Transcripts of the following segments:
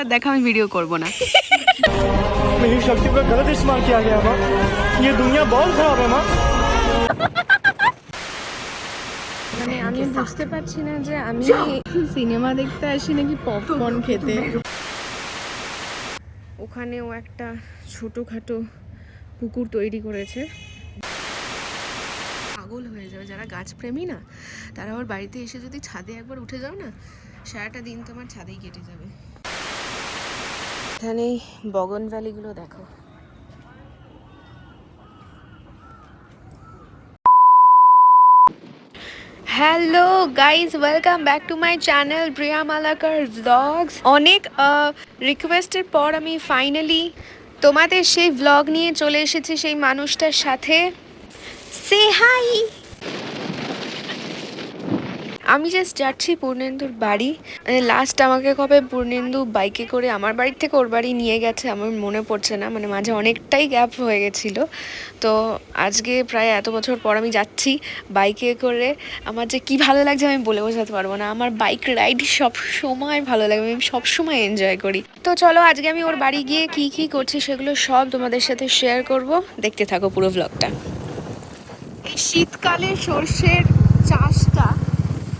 এবার দেখা আমি ভিডিও করব না। मेरी शक्ति का गलत इस्तेमाल किया गया माँ। ये दुनिया बहुत खराब है माँ। মানে আমি বুঝতে পারছি না যে আমি সিনেমা দেখতে আসি নাকি পপকর্ন খেতে। ওখানেও একটা ছোটোখাটো পুকুর তৈরি করেছে। পাগল হয়ে যাবে যারা গাছপ্রেমী না, তারা আমার বাড়িতে এসে যদি ছাদে একবার উঠে যাও না, সারাটা দিন তোমার ছাদেই কেটে যাবে। এখানে বগনভ্যালিগুলো দেখো। Hello guys, welcome back to my channel Priya Malakar vlogs. অনেক রিকোয়েস্টের পর আমি ফাইনালি তোমাদের সেই ভ্লগ নিয়ে চলে এসেছি সেই মানুষটার সাথে। সে হাই। আমি জাস্ট যাচ্ছি পূর্ণেন্দুর বাড়ি। লাস্ট আমাকে কবে পূর্ণেন্দু বাইকে করে আমার বাড়ির থেকে ওর বাড়ি নিয়ে গেছে আমার মনে পড়ছে না, মানে মাঝে অনেকটাই গ্যাপ হয়ে গেছিলো। তো আজকে প্রায় এত বছর পর আমি যাচ্ছি বাইকে করে। আমার যে কি ভালো লাগছে আমি বলে বোঝাতে পারবো না। আমার বাইক রাইড সব সময় ভালো লাগে, আমি সব সময় এনজয় করি। তো চলো আজকে আমি ওর বাড়ি গিয়ে কি কি করছি সেগুলো সব তোমাদের সাথে শেয়ার করব, দেখতে থাকো পুরো ভ্লগটা। এই শীতকালে সর্ষের চাষটা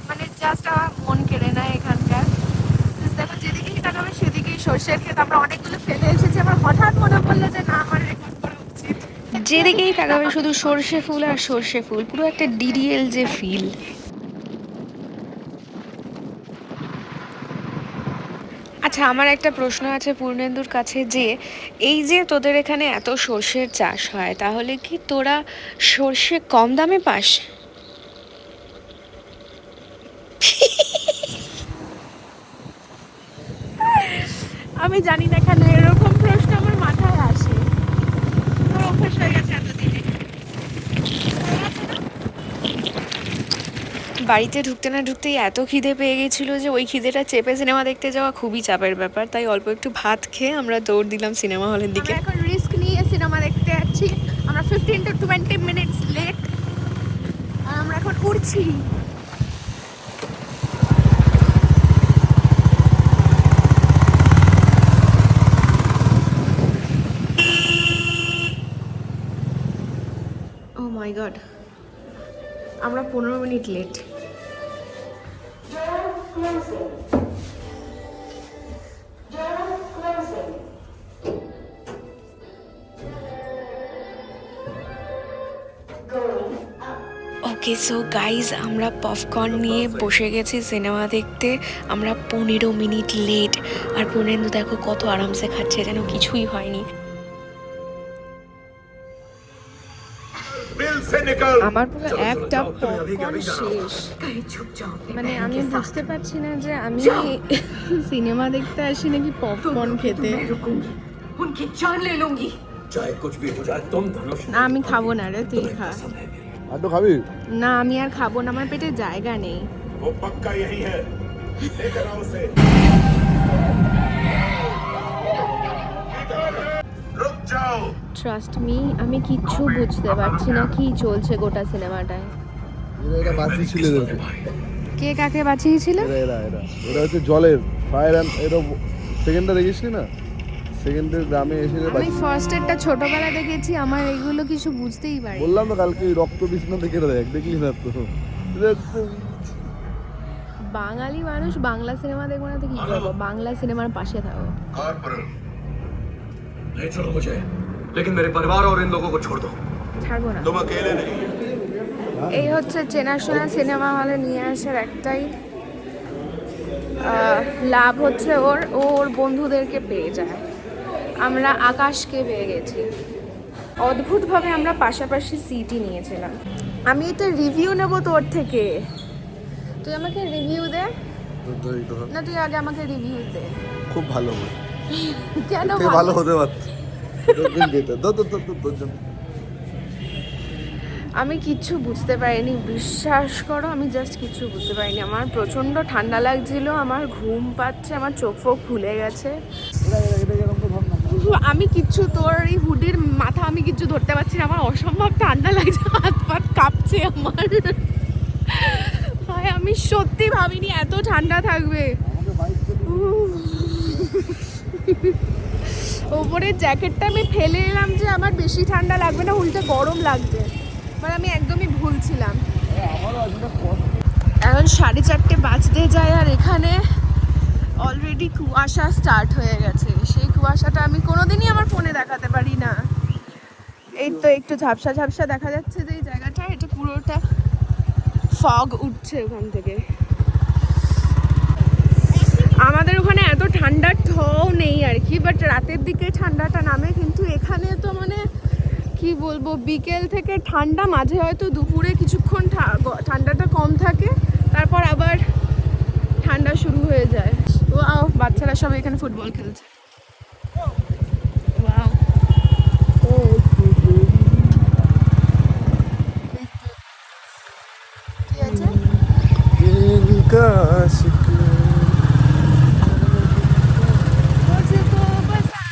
মানে জাস্ট আমার মন কেড়ে নেয় এখানকার। দেখো যেদিকেই তাকাবে সেদিকেই সর্ষের ক্ষেত। আমরা অনেকগুলো ফেলে এসেছি, আমার হঠাৎ মনে পড়লো যে না আমার রেকর্ড করা উচিত। যেদিকেই তাকাবে শুধু সর্ষে ফুল আর সর্ষে ফুল, পুরো একটা ডিডিএল যে ফিল। আচ্ছা, আমার একটা প্রশ্ন আছে পূর্ণেন্দুর কাছে, যে এই যে তোদের এখানে এত সর্ষের চাষ হয়, তাহলে কি তোরা সর্ষে কম দামে পাস? আমি জানি না কেন এরকম প্রশ্ন আমার মাথায় আসে, আমার অভ্যাস হয়ে গেছে এতদিনে। বাড়িতে ঢুকতে না ঢুকতেই এত খিদে পেয়ে গেছিল যে ওই খিদেটা চেপে সিনেমা দেখতে যাওয়া খুবই চাপের ব্যাপার। তাই অল্প একটু ভাত খেয়ে আমরা দৌড় দিলাম সিনেমা হলের দিকে। এখন রিস্ক নিয়ে সিনেমা দেখতে যাচ্ছি। আমরা 15 to 20 মিনিটস লেট আর আমরা এখন উঠছি। ও মাই গড, আমরা 15 minute late. Okay so guys, আমরা পপকর্ন নিয়ে বসে গেছি সিনেমা দেখতে। আমরা 15 মিনিট লেট আর পূর্ণেন্দু দেখো কত আরামসে খাচ্ছে, যেন কিছুই হয়নি। আমার পুরো একটা পপকর্ন শেষ। মানে আমি বুঝতে পারছি না যে আমি সিনেমা দেখতে আসি নাকি পপকর্ন খেতে। না আমি খাবো না রে, তুই খা। না আমি আর খাবো না, আমার পেটে জায়গা নেই। ট্রাস্ট মি, আমি কিচ্ছু বুঝতে পারছি না কি চলছে গোটা সিনেমাটায়। কে কাকে বাঁচিয়েছিল? এরা হচ্ছে জলের ফায়ার অ্যান্ড এরা সেকেন্ডটা দেখিসনি না? সেকেন্ডের গ্রামে এসে আমি ফার্স্ট এরটা ছোটবেলা দেখেছি, আমার এগুলো কিছু বুঝতেই পারি। বললাম তো কালকে রক্ত বিছনা দেখে দেখলি না তো? বাঙালি মানুষ বাংলা সিনেমা দেখবো না তো কি করবো? বাংলা সিনেমার পাশে থাকো। ले चलो मुझे, लेकिन मेरे परिवार और इन लोगों को छोड़ दो। ছাড়বো না। तुम अकेले नहीं। এই হচ্ছে চেনাশোনা সিনেমা হলে নিয়ে আসার একটাই লাভ হচ্ছে ওর বন্ধুদেরকে পেয়ে যায়। আমরা আকাশকে পেয়ে গেছি। অদ্ভুতভাবে আমরা পাশাপাশি সিটই নিয়েছিলাম। আমি এটা রিভিউ নেব তোর থেকে, তুই আমাকে রিভিউ দে না, তুই আগে আমাকে রিভিউ দে। খুব ভালো, কেন ভালো হতে পারত। আমি কিচ্ছু বুঝতে পারিনি, বিশ্বাস করো আমি জাস্ট কিচ্ছু বুঝতে পারিনি। আমার প্রচণ্ড ঠান্ডা লাগছিল, আমার ঘুম পাচ্ছে, আমার চোখ ফোক ফুলে গেছে। আমি কিচ্ছু, তোর এই হুডির মাথা আমি কিচ্ছু ধরতে পারছি না, আমার অসম্ভব ঠান্ডা লাগছে, হাত পাত কাঁপছে আমার। আমি সত্যি ভাবিনি এত ঠান্ডা থাকবে। ওপরের জ্যাকেটটা আমি ফেলে এলাম যে আমার বেশি ঠান্ডা লাগবে না, উল্টে গরম লাগবে, মানে আমি একদমই ভুল ছিলাম। এখন 4:30 বাজতে যায় আর এখানে অলরেডি কুয়াশা স্টার্ট হয়ে গেছে। সেই কুয়াশাটা আমি কোনোদিনই আমার ফোনে দেখাতে পারি না। এই তো একটু ঝাপসা ঝাপসা দেখা যাচ্ছে যে এই জায়গাটা, এটা পুরোটা ফগ উঠছে ওখান থেকে। আমাদের ওখানে এত ঠান্ডার ঢও নেই আর কি, বাট রাতের দিকে ঠান্ডাটা নামে। কিন্তু এখানে তো মানে কি বলবো, বিকেল থেকে ঠান্ডা, মাঝে হয়তো দুপুরে কিছুক্ষণ ঠান্ডাটা কম থাকে, তারপর আবার ঠান্ডা শুরু হয়ে যায়। ওয়াও, বাচ্চারা সবাই এখানে ফুটবল খেলছে। ওয়াও, কি আছে? मुझको बसा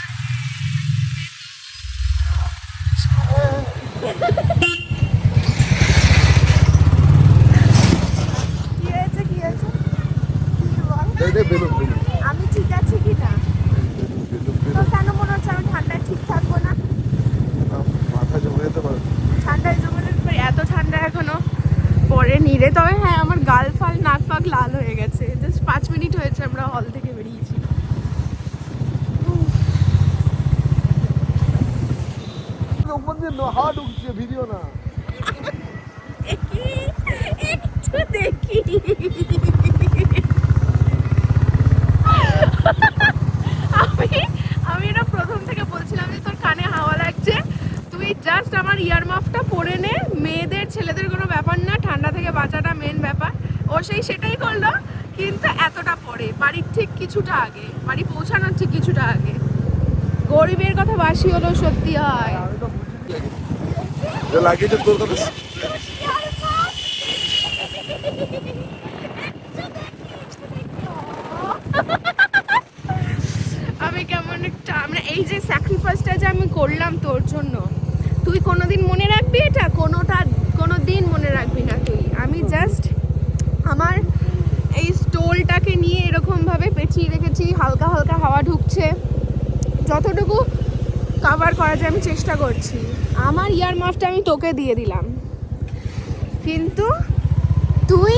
কি আছে কি আছে আমি ঠিক আছি কি না? তো কেন মনে হচ্ছে আমি ঠান্ডায় ঠিক থাকবো না? মাথা জমে যেতে পারে। ঠান্ডায় জমে যেতে পারি, এত ঠান্ডা এখনো পরে নিরে। তবে হ্যাঁ, আমার গাল ফাল নাক ফাক লাল হয়ে গেছে। জাস্ট 5 মিনিট হয়েছে আমরা হল থেকে বেরিয়েছি। ওপর দিয়ে হাওয়া ঢুকছে, ভিডিও না। একটু দেখি। আমি এটা প্রথম থেকে বলছিলাম যে তোর কানে হাওয়া লাগছে, তুই জাস্ট আমার ইয়ার মাফটা পরে নে। মেয়েদের ছেলেদের কোনো ব্যাপার না, ঠান্ডা থেকে বাঁচাটা মেন ব্যাপার। ও সেটাই করলো, কিন্তু এতটা পরে, বাড়ির ঠিক কিছুটা আগে, বাড়ি পৌঁছানোর ঠিক কিছুটা আগে। গরিবের কথা বাসি হলো সত্যি হয়। লাগিয়েছে তোর কথা। আমি কেমন একটা, মানে এই যে স্যাক্রিফাইসটা যে আমি করলাম তোর জন্য, তুই কোনোদিন মনে রাখবি এটা? কোনো দিন মনে রাখবি না তুই। আমি জাস্ট আমার এই স্টোলটাকে নিয়ে এরকমভাবে পেঁচিয়ে রেখেছি, হালকা হালকা হাওয়া ঢুকছে, যতটুকু কভার করা যায় আমি চেষ্টা করছি। আমার ইয়ার মাফটা আমি তোকে দিয়ে দিলাম, কিন্তু তুই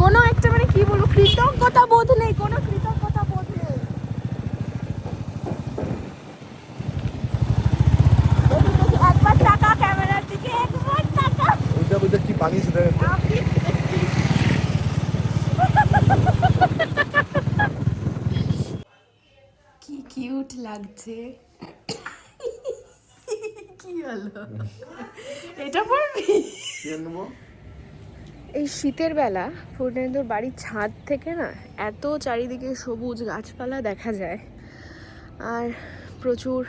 কোনো একটা, মানে কি বলবো, কৃতজ্ঞতা বোধ নেই, কোনো কৃতজ্ঞতা বোধ নেই। একবার টাকা ক্যামেরার দিকে, একবার টাকা। ওইটা কি বানিয়েছে দেখ। কি কিউট লাগছে। কি হলো, এটা পড়বি? এই শীতের বেলা পূর্ণেন্দুর বাড়ির ছাদ থেকে না এত চারিদিকে সবুজ গাছপালা দেখা যায়, আর প্রচুর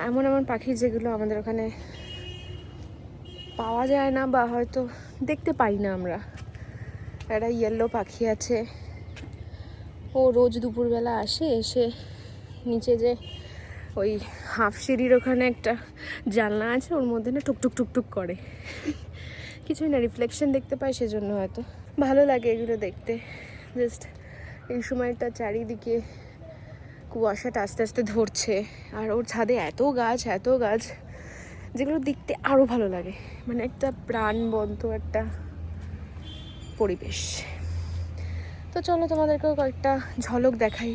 এমন এমন পাখি যেগুলো আমাদের ওখানে পাওয়া যায় না, বা হয়তো দেখতে পাই না আমরা। একটা ইয়েলো পাখি আছে, ও রোজ দুপুরবেলা আসে, এসে নিচে যে ওই হাফ সিঁড়ির ওখানে একটা জানলা আছে, ওর মধ্যে না টুকটুক টুকটুক করে, কিছুই না, রিফ্লেকশন দেখতে পাই, সেজন্য হয়তো ভালো লাগে এগুলো দেখতে। জাস্ট এই সময়টা চারিদিকে কুয়াশাটা আস্তে আস্তে ধরছে, আর ওর ছাদে এত গাছ যেগুলো দেখতে আরও ভালো লাগে, মানে একটা প্রাণবন্ত একটা পরিবেশ। তো চলো তোমাদেরকেও কয়েকটা ঝলক দেখাই।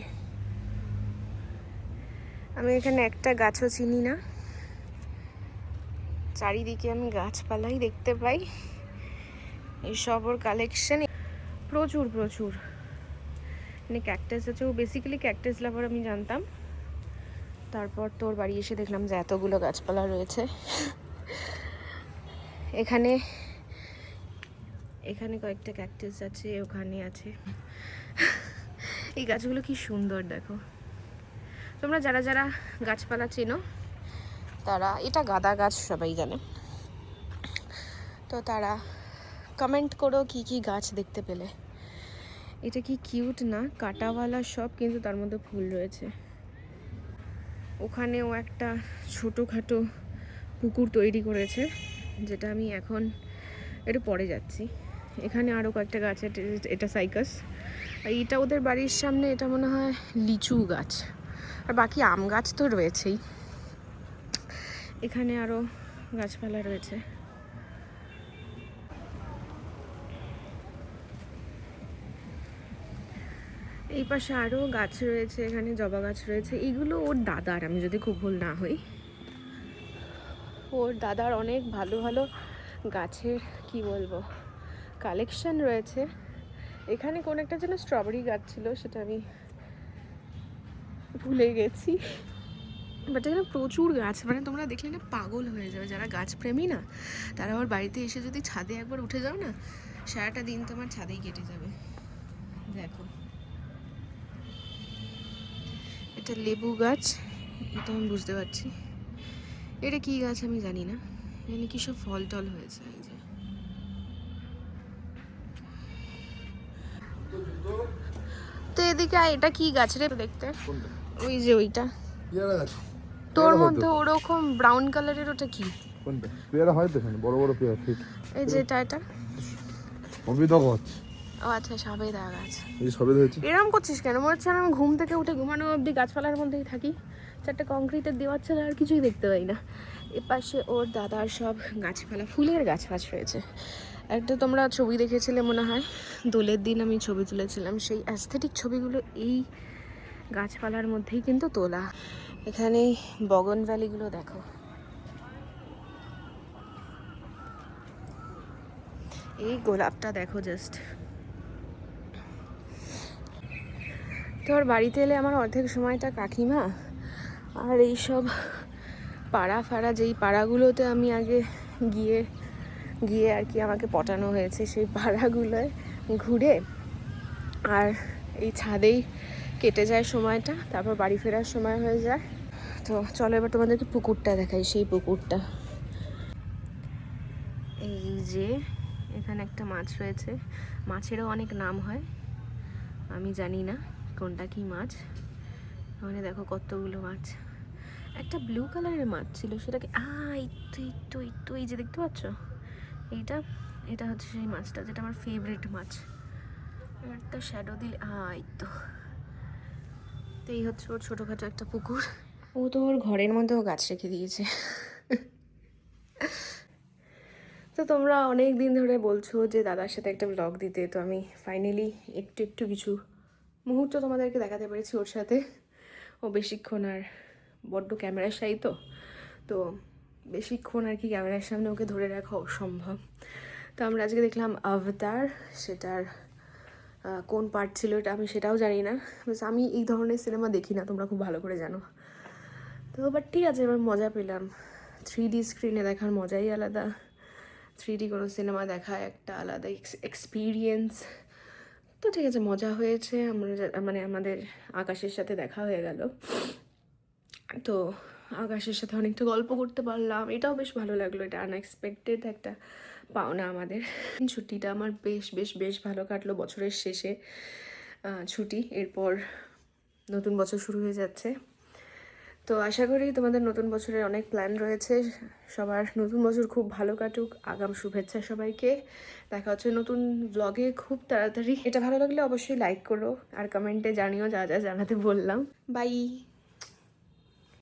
আমি এখানে একটা গাছও চিনি না, চারিদিকে আমি গাছপালাই দেখতে পাই। এইসব ওর কালেকশন প্রচুর, মানে ক্যাকটাস আছে, ও বেসিক্যালি ক্যাকটাস লাভার আমি জানতাম, তারপর তোর বাড়ি এসে দেখলাম যে এতগুলো গাছপালা রয়েছে। এখানে কয়েকটা ক্যাকটাস আছে, ওখানে আছে। এই গাছগুলো কি সুন্দর দেখো। তোমরা যারা যারা গাছপালা চেনো তারা, এটা গাঁদা গাছ সবাই জানে, তো তারা কমেন্ট করো কি কি গাছ দেখতে পেলে। এটা কি কিউট না, কাঁটাওয়ালা সব, কিন্তু তার মধ্যে ফুল রয়েছে। ওখানেও একটা ছোটোখাটো পুকুর তৈরি করেছে, যেটা আমি এখন একটু পরে যাচ্ছি। এখানে আরও কয়েকটা গাছ, এটা সাইকাস, আর এটা ওদের বাড়ির সামনে, এটা মনে হয় লিচু গাছ। আর বাকি আম গাছ তো রয়েছেই। এখানে আরও গাছপালা রয়েছে। এই পাশে আরও গাছ রয়েছে, এখানে জবা গাছ রয়েছে। এইগুলো ওর দাদার, আমি যদি খুব ভুল না হই। ওর দাদার অনেক ভালো ভালো গাছের কি বলবো কালেকশন রয়েছে। এখানে কোন একটা যেন স্ট্রবেরি গাছ ছিল, সেটা আমি ভুলে গেছি। বাট এখানে প্রচুর গাছ, মানে তোমরা দেখলে না পাগল হয়ে যাবে। যারা গাছপ্রেমী না, তারা আমার বাড়িতে এসে যদি ছাদে একবার উঠে যাও না, সারাটা দিন তোমার ছাদেই কেটে যাবে। দেখো, এটা লেবু গাছ, এটা আমি বুঝতে পারছি। এটা কি গাছ আমি জানি না, এখানে কি সব ফল টল হয়েছে। এই যে তো এদিকে এটা কি গাছ রে দেখতে? ওই যে ওইটা পেয়ারা গাছ। তোর মধ্যে ওরকম ব্রাউন কালারের, ওটা কি? কোনটা? পেয়ারা হয় তো এখানে, বড় বড় পেয়ারা। ঠিক এই যে এটা অমৃত গাছ। ও আচ্ছা, সবেদা গাছ। এই সবে হয়েছে। এরম করছিস কেন? মনে হচ্ছে আমি ঘুম থেকে উঠে ঘুমানো অবধি গাছপালার মধ্যেই থাকি। চারটে কংক্রিটের দেওয়ার ছাড়া আর কিছুই দেখতে পাই না। এপাশে ওর দাদার সব গাছপালা, ফুলের গাছ ফাছ রয়েছে। একটা তোমরা ছবি দেখেছিলে মনে হয়, দোলের দিন আমি ছবি তুলেছিলাম। সেই অ্যাস্থেটিক ছবিগুলো এই গাছপালার মধ্যেই কিন্তু তোলা। এখানে বগন ভ্যালিগুলো দেখো, এই গোলাপটা দেখো জাস্ট। তোর বাড়িতে এলে আমার অর্ধেক সময়টা কাকিমা আর এইসব পাড়া ফাড়া, যেই পাড়াগুলোতে আমি আগে গিয়ে গিয়ে আর কি আমাকে পটানো হয়েছে, সেই পাড়াগুলোয় ঘুরে আর এই ছাদেই কেটে যায় সময়টা। তারপর বাড়ি ফেরার সময় হয়ে যায়। তো চলো এবার তোমাদেরকে পুকুরটা দেখাই, সেই পুকুরটা। এই যে এখানে একটা মাছ রয়েছে, মাছেরও অনেক নাম হয়, আমি জানি না কোনটা কি মাছ। ওখানে দেখো কতগুলো মাছ। একটা ব্লু কালারের মাছ ছিল, সেটাকে এই যে দেখতে পাচ্ছ, এটা হচ্ছে সেই মাছটা, যেটা আমার ফেভারিট মাছ। একটা শ্যাডো দিলে তো এই হচ্ছে ওর ছোটোখাটো একটা পুকুর। ও তো ওর ঘরের মধ্যেও গাছ রেখে দিয়েছে। তো তোমরা অনেক দিন ধরে বলছো যে দাদার সাথে একটা ব্লগ দিতে, তো আমি ফাইনালি একটু কিছু মুহূর্ত তোমাদেরকে দেখাতে পেরেছি ওর সাথে। ও বেশিক্ষণ আর বড্ড ক্যামেরার শাই, তো বেশিক্ষণ আর কি ক্যামেরার সামনে ওকে ধরে রাখা অসম্ভব। তো আমরা আজকে দেখলাম অবতার, সেটার কোন পার্ট ছিল এটা আমি সেটাও জানি না। বাস আমি এই ধরনের সিনেমা দেখি না, তোমরা খুব ভালো করে জানো। তো বাট ঠিক আছে, এবার মজা পেলাম। 3D স্ক্রিনে দেখার মজাই আলাদা। 3D কোনো সিনেমা দেখা একটা আলাদা এক্সপিরিয়েন্স। তো ঠিক আছে, মজা হয়েছে। আমরা মানে আমাদের আকাশের সাথে দেখা হয়ে গেল, তো আকাশের সাথে অনেকটা গল্প করতে পারলাম, এটাও বেশ ভালো লাগলো। এটা আনএক্সপেক্টেড একটা পাওনা আমাদের। ছুটিটা আমার বেশ বেশ বেশ ভালো কাটলো, বছরের শেষে ছুটি। এরপর নতুন বছর শুরু হয়ে যাচ্ছে। তো আশা করি তোমাদের নতুন বছরের অনেক প্ল্যান রয়েছে, সবার নতুন বছর খুব ভালো কাটুক। আগাম শুভেচ্ছা সবাইকে। দেখা হচ্ছে নতুন ব্লগে খুব তাড়াতাড়ি। এটা ভালো লাগলে অবশ্যই লাইক করো আর কমেন্টে জানিও যা যা জানাতে বললাম। বাই।